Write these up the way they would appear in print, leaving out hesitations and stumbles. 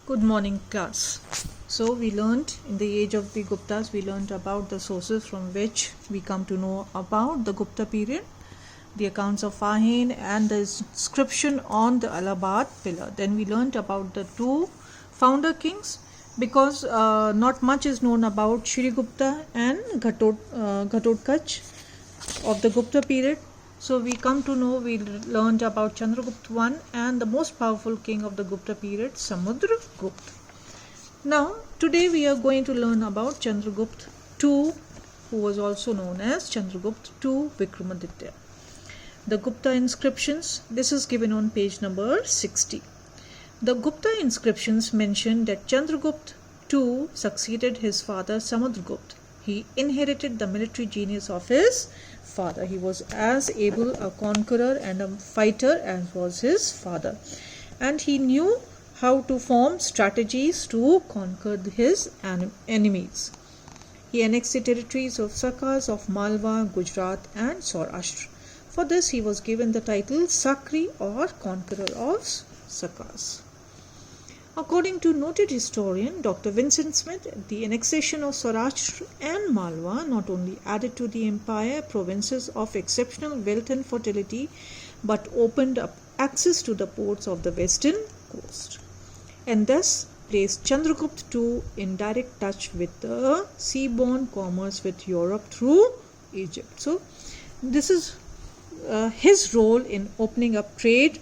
Good morning, class. So we learned in the age of the Guptas, we learned about the sources from which we come to know about the Gupta period, the accounts of Fahin and the inscription on the Allahabad pillar. Then we learned about the two founder kings because not much is known about Shri Gupta and Ghatotkacha of the Gupta period. So we come to know, we learned about Chandragupta I and the most powerful king of the Gupta period, Samudragupta. Now today we are going to learn about Chandragupta II, who was also known as Chandragupta II Vikramaditya. The Gupta inscriptions, this is given on page number 60. The Gupta inscriptions mention that Chandragupta II succeeded his father Samudragupta. He inherited the military genius of his father. He was as able a conqueror and a fighter as was his father. And he knew how to form strategies to conquer his enemies. He annexed the territories of Sakas of Malwa, Gujarat and Saurashtra. For this he was given the title Sakri or Conqueror of Sakas. According to noted historian Dr. Vincent Smith, the annexation of Saurashtra and Malwa not only added to the empire provinces of exceptional wealth and fertility, but opened up access to the ports of the western coast, and thus placed Chandragupta II in direct touch with the seaborne commerce with Europe through Egypt. So, this is his role in opening up trade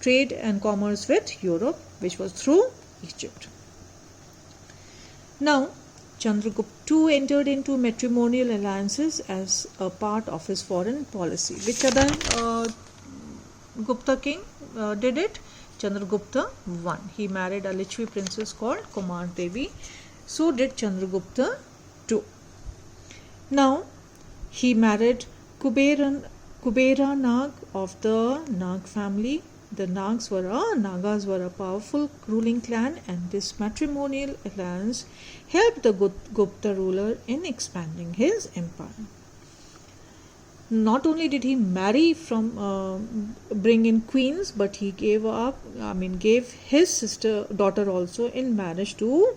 and commerce with Europe, which was through Egypt. Now, Chandragupta II entered into matrimonial alliances as a part of his foreign policy. Which other Gupta king did it? Chandragupta I. He married a Lichvi princess called Kumar Devi. So did Chandragupta II. Now, he married Kubera Nag of the Nag family. The Nagas were a powerful ruling clan, and this matrimonial alliance helped the Gupta ruler in expanding his empire. Not only did he marry bring in queens, but he gave his daughter also in marriage to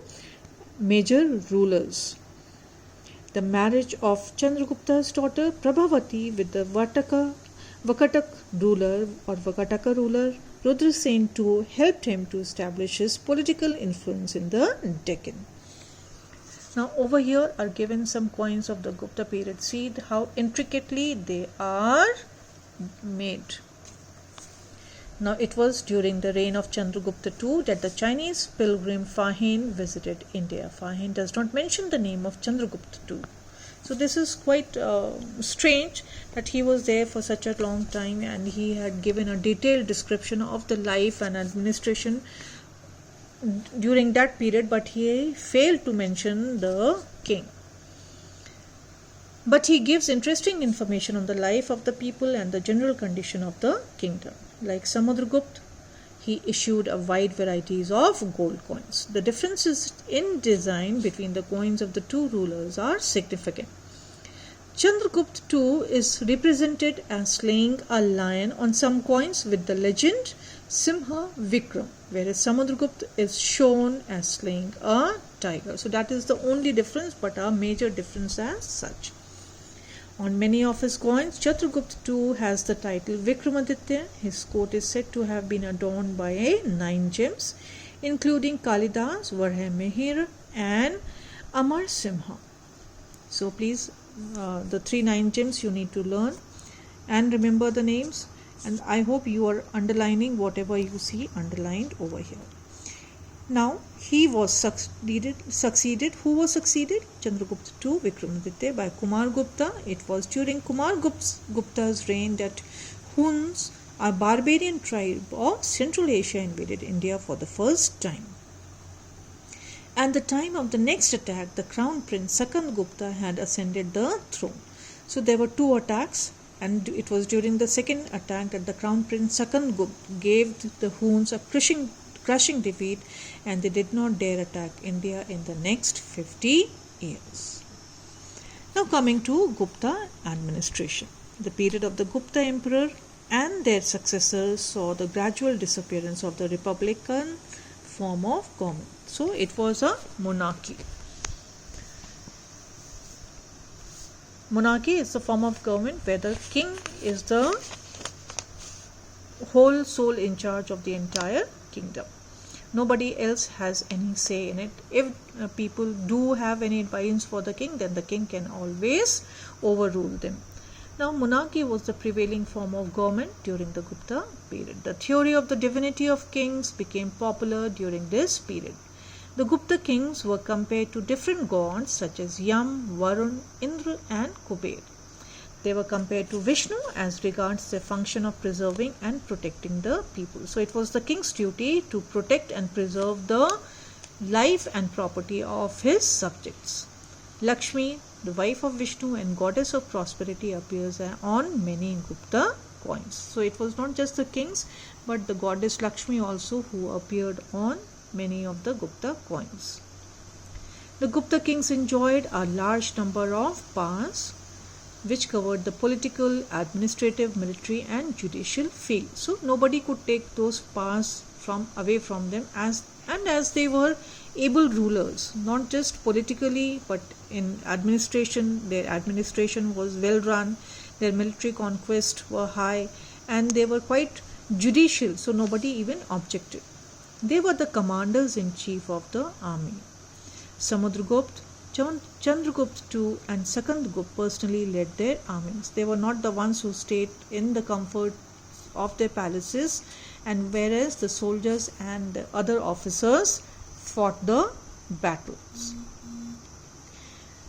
major rulers. The marriage of Chandragupta's daughter Prabhavati with the Vakataka ruler Rudrasen II helped him to establish his political influence in the Deccan. Now over here are given some coins of the Gupta period. See how intricately they are made. Now it was during the reign of Chandragupta II that the Chinese pilgrim Fahin visited India. Fahin does not mention the name of Chandragupta II. So this is quite strange that he was there for such a long time and he had given a detailed description of the life and administration during that period, but he failed to mention the king. But he gives interesting information on the life of the people and the general condition of the kingdom. Like Samudragupta, he issued a wide varieties of gold coins. The differences in design between the coins of the two rulers are significant. Chandragupta II is represented as slaying a lion on some coins with the legend Simha Vikram, whereas Samudragupta is shown as slaying a tiger. So that is the only difference, but a major difference as such. On many of his coins, Chandragupta II has the title Vikramaditya. His coat is said to have been adorned by 9 gems, including Kalidas, Varha Mihir and Amar Simha. So please, the 9 gems you need to learn and remember the names, and I hope you are underlining whatever you see underlined over here. Now he was succeeded. Who was succeeded? Chandragupta II Vikramaditya by Kumar Gupta. It was during Kumar Gupta's reign that Huns, a barbarian tribe of Central Asia, invaded India for the first time. At the time of the next attack, the crown prince Sakand Gupta had ascended the throne. So there were 2 attacks, and it was during the second attack that the crown prince Sakand Gupta gave the Huns a crushing defeat, and they did not dare attack India in the next 50 years. Now coming to Gupta administration. The period of the Gupta emperor and their successors saw the gradual disappearance of the republican form of government. So it was a monarchy. Monarchy is the form of government where the king is the whole soul in charge of the entire kingdom. Nobody else has any say in it. If people do have any advice for the king, then the king can always overrule them. Now, monarchy was the prevailing form of government during the Gupta period. The theory of the divinity of kings became popular during this period. The Gupta kings were compared to different gods such as Yam, Varun, Indra and Kuber. They were compared to Vishnu as regards their function of preserving and protecting the people. So it was the king's duty to protect and preserve the life and property of his subjects. Lakshmi, the wife of Vishnu and goddess of prosperity, appears on many Gupta coins. So it was not just the kings, but the goddess Lakshmi also who appeared on many of the Gupta coins. The Gupta kings enjoyed a large number of powers which covered the political, administrative, military and judicial field. So nobody could take those powers away from them as they were able rulers, not just politically but in administration. Their administration was well run, their military conquests were high and they were quite judicial, so nobody even objected. They were the commanders in chief of the army. Samudragupta, Chandragupta II and Sakandagupta personally led their armies. They were not the ones who stayed in the comfort of their palaces, and whereas the soldiers and the other officers fought the battles.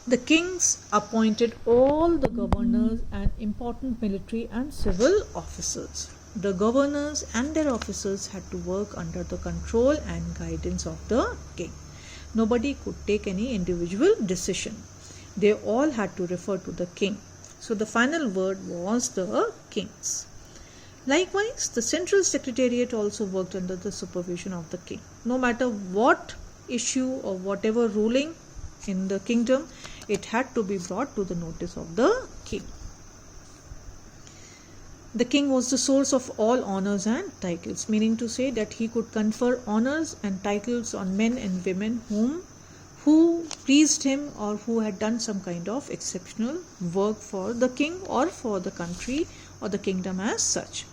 The kings appointed all the governors and important military and civil officers. The governors and their officers had to work under the control and guidance of the king. Nobody could take any individual decision. They all had to refer to the king. So the final word was the king's. Likewise, the central secretariat also worked under the supervision of the king. No matter what issue or whatever ruling in the kingdom, it had to be brought to the notice of the king. The king was the source of all honors and titles, meaning to say that he could confer honors and titles on men and women who pleased him or who had done some kind of exceptional work for the king or for the country or the kingdom as such.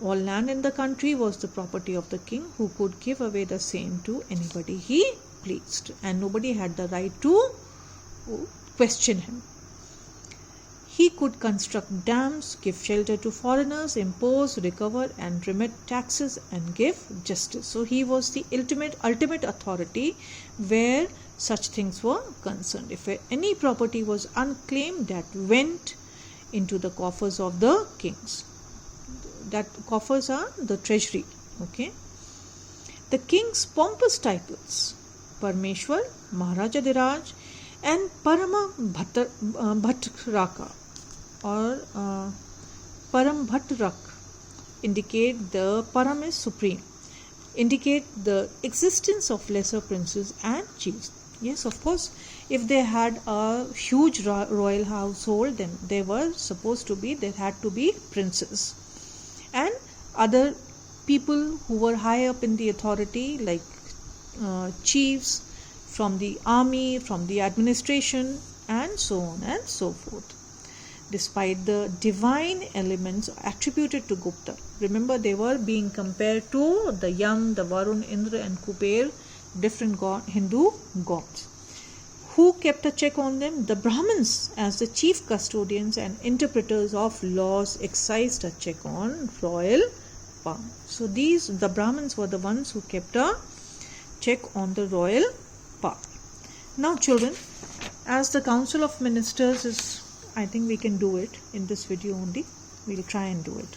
All land in the country was the property of the king, who could give away the same to anybody he pleased, and nobody had the right to question him. He could construct dams, give shelter to foreigners, impose, recover and remit taxes and give justice. So he was the ultimate authority where such things were concerned. If any property was unclaimed, that went into the coffers of the kings. That coffers are the treasury. Okay. The king's pompous titles, Parmeshwar, Maharaja Dhiraj and Parama Bhattraka or Param Bhattrak indicate the Param is supreme, indicate the existence of lesser princes and chiefs. Yes, of course, if they had a huge royal household, then there had to be princes and other people who were high up in the authority, like chiefs from the army, from the administration and so on and so forth. Despite the divine elements attributed to Gupta, remember they were being compared to the Yam, the Varun, Indra and Kuber, different Hindu gods. Who kept a check on them? The Brahmins, as the chief custodians and interpreters of laws, exercised a check on royal power. So the Brahmins were the ones who kept a check on the royal power. Now children, as the Council of Ministers is, I think we can do it in this video only. We'll try and do it.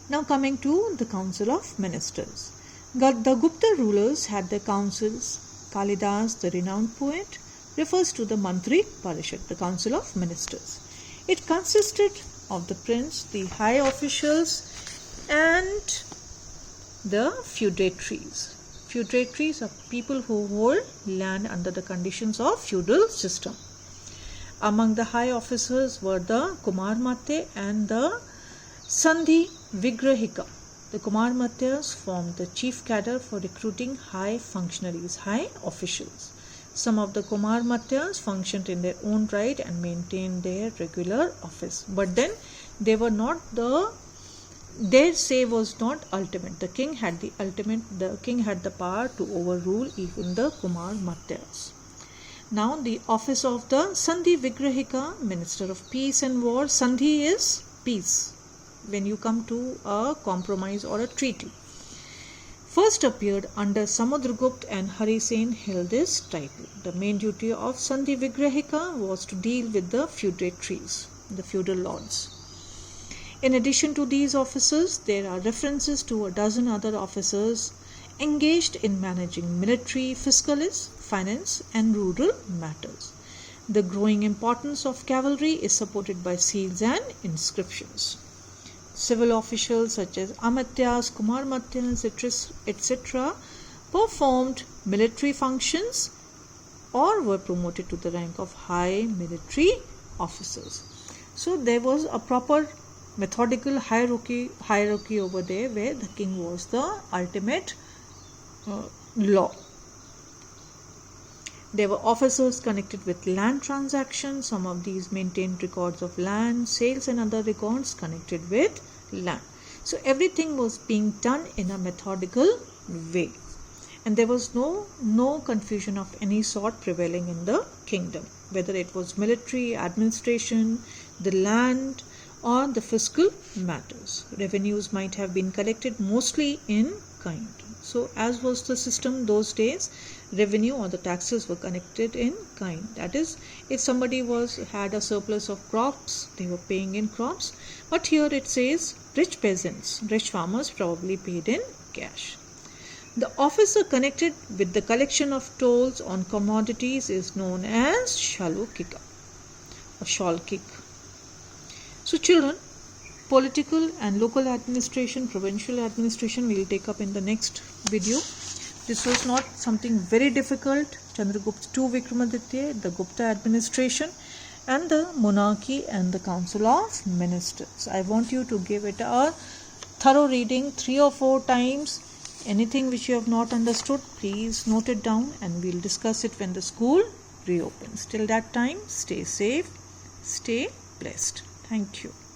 Now coming to the Council of Ministers. The Gupta rulers had their councils. Kalidas, the renowned poet, refers to the Mantri Parishad, the Council of Ministers. It consisted of the prince, the high officials and the feudatories. Feudatories are people who hold land under the conditions of feudal system. Among the high officers were the Kumar Mate and the Sandhi Vigrahika. The Kumarmatyas formed the chief cadre for recruiting high functionaries, high officials. Some of the Kumarmatyas functioned in their own right and maintained their regular office. But then they were not their say was not ultimate. The king had the power to overrule even the Kumarmatyas. Now the office of the Sandhi Vigrahika, Minister of Peace and War. Sandhi is peace, when you come to a compromise or a treaty. First appeared under Samudragupta, and Hari Sen held this title. The main duty of Sandhi Vigrahika was to deal with the feudatories, the feudal lords. In addition to these officers, there are references to a dozen other officers engaged in managing military, fiscalis, finance and rural matters. The growing importance of cavalry is supported by seals and inscriptions. Civil officials such as Amatyas, Kumarmatyas, etc. performed military functions or were promoted to the rank of high military officers. So there was a proper methodical hierarchy over there, where the king was the ultimate law. There were officers connected with land transactions. Some of these maintained records of land, sales and other records connected with land. So everything was being done in a methodical way. And there was no confusion of any sort prevailing in the kingdom, whether it was military, administration, the land or the fiscal matters. Revenues might have been collected mostly in kind. So as was the system those days, revenue or the taxes were collected in kind. That is, if somebody had a surplus of crops, they were paying in crops. But here it says rich peasants, rich farmers probably paid in cash. The officer connected with the collection of tolls on commodities is known as Shalukika or Shalkik. So children, political and local administration, provincial administration we will take up in the next video. This was not something very difficult. Chandragupta II Vikramaditya, the Gupta administration and the monarchy and the council of ministers. I want you to give it a thorough reading 3 or 4 times. Anything which you have not understood, please note it down and we'll discuss it when the school reopens. Till that time, stay safe, stay blessed. Thank you.